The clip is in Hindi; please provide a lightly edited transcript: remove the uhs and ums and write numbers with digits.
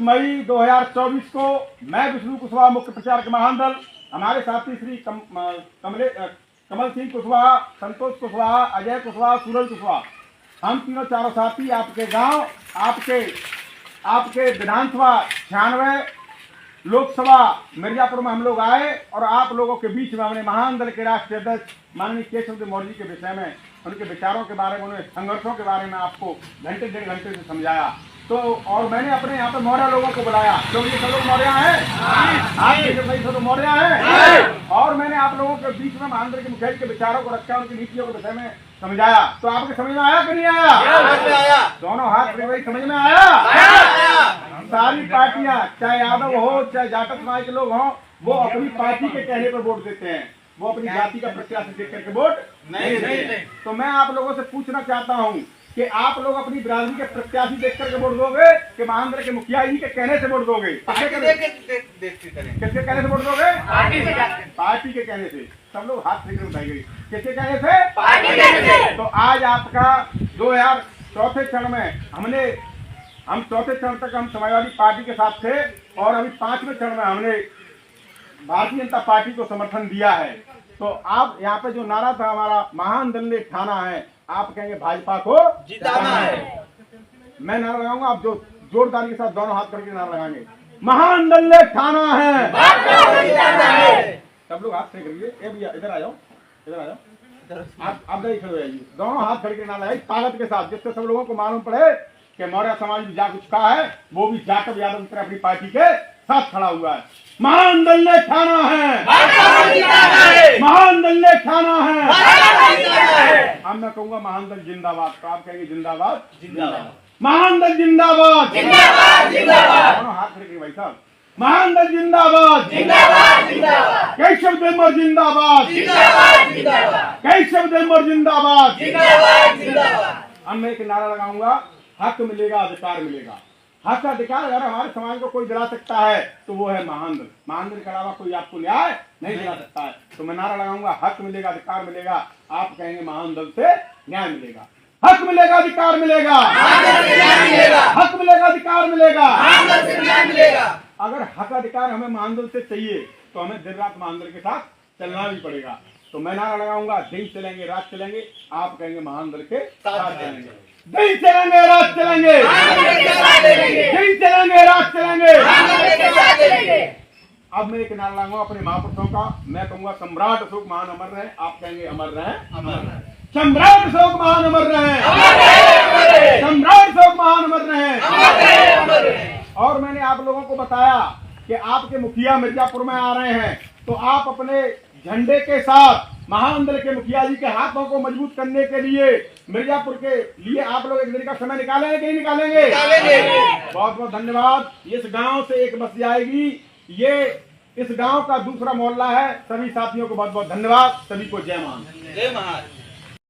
मई 2024 को मैं विष्णु कुशवाहा मुख्य प्रचारक महामंडल, हमारे साथी श्री कमल सिंह कुशवाहा, संतोष कुशवाहा, अजय कुशवाहा, सूरज कुशवाहा, हम तीनों चारों साथी आपके गांव, आपके विधानसभा 96 लोकसभा मिर्जापुर में हम लोग आए और आप लोगों के बीच में हमने महामंडल के राष्ट्रीय अध्यक्ष माननीय केशव देव मौर्य के विषय में, उनके विचारों के बारे में, उन्हें संघर्षों के बारे में आपको घंटे डेढ़ घंटे से समझाया। तो और मैंने अपने यहाँ पे मौर्य लोगों को बुलाया, क्योंकि ये सब लोग मौर्य हैं, आपके भाई सब मौर्य हैं, और मैंने आप लोगों के बीच में महामंडल के मुखिया के विचारों को रखा, उनकी नीतियों के विषय में समझाया। तो आपके समझ में आया कि नहीं आया? दोनों हाथ भाई समझ में आया? सारी पार्टियां, चाहे यादव हो चाहे जाटव समाज के लोग हों, वो अपनी पार्टी के कहने पर वोट देते हैं, वो अपनी जाति का प्रत्याशी देख करके वोट नहीं देते। तो मैं आप लोगों से पूछना चाहता हूँ कि आप लोग अपनी बिरादरी के प्रत्याशी देख करके वोट दोगे कि महामंडल के मुखिया जी के कहने से वोट दोगे? किसके कहने से वोट दोगे? पार्टी के कहने से। सब लोग हाथ फेंक उठाई गई, किसके कहने से? पार्टी के कहने से। तो आज आपका 2004 चरण में हम चौथे चरण तक हम समाजवादी पार्टी के साथ थे और अभी 5वें चरण में हमने भारतीय जनता पार्टी को समर्थन दिया है। तो आप यहाँ पे जो नारा था हमारा, महामंडल ने ठाना है, आप कहेंगे भाजपा को जिताना है। मैं नारा लगाऊंगा, आप जो जोरदारी के साथ दोनों हाथ करके नारा लगाएंगे, महामंडल ने ठाना है, सब लोग हाथ खड़े करिए। ए भैया इधर आ जाओ, इधर आ जाओ, आप खड़े हो जाइए, दोनों हाथ खड़े नारा लगाइए ताकत के साथ, जिससे सब लोगों को मालूम पड़े कि मौर्य समाज भी जाग चुका है, वो भी जाटव यादव की तरह अपनी पार्टी के साथ खड़ा हुआ है। महामंडल ने ठाना है, महामंडल ने ठाना है। अब मैं कहूंगा महामंडल जिंदाबाद, तो आप कहेंगे जिंदाबाद जिंदाबाद, महामंडल जिंदाबाद जिंदाबाद जिंदाबाद। दोनों हाथ खड़े भाई साहब, महामंडल जिंदाबाद जिंदाबाद जिंदाबाद, केशव देव मौर्य जिंदाबाद जिंदाबाद जिंदाबाद, केशव देव मौर्य जिंदाबाद जिंदाबाद जिंदाबाद। अब मैं एक नारा लगाऊंगा, हक मिलेगा अधिकार मिलेगा। हक अधिकार अगर हमारे समाज को कोई दिला सकता है तो वो है महामंडल, महामंडल के अलावा कोई आपको न्याय नहीं दिला सकता है। तो मैं नारा लगाऊंगा, हक मिलेगा अधिकार मिलेगा, आप कहेंगे महामंडल से न्याय मिलेगा। हक मिलेगा अधिकार मिलेगा, हक मिलेगा अधिकार मिलेगा। अगर हक अधिकार हमें महामंडल से चाहिए तो हमें दिन रात महामंडल के साथ चलना भी पड़ेगा। तो मैं नारा लगाऊंगा, दिन चलेंगे रात चलेंगे, आप कहेंगे महामंडल के साथ चलेंगे। दिन चलेंगे रात चलेंगे, दिन चलेंगे रात चलेंगे। अब मैं एक नारा लगाऊंगा अपने महापुरुषों का, मैं कहूंगा सम्राट अशोक महान अमर रहे, आप कहेंगे अमर रहे, अमर रहे। सम्राट अशोक महान अमर रहे, सम्राट अशोक महान अमर रहे। और मैंने आप लोगों को बताया कि आपके मुखिया मिर्जापुर में आ रहे हैं, तो आप अपने झंडे के साथ महामंडल के मुखिया जी के हाथों को मजबूत करने के लिए मिर्जापुर के लिए आप लोग एक दिन का समय निकालेंगे कि नहीं निकालेंगे? बहुत बहुत धन्यवाद। इस गांव से एक बस जाएगी, ये इस गांव का दूसरा मोहल्ला है। सभी साथियों को बहुत बहुत धन्यवाद, सभी को जय महान।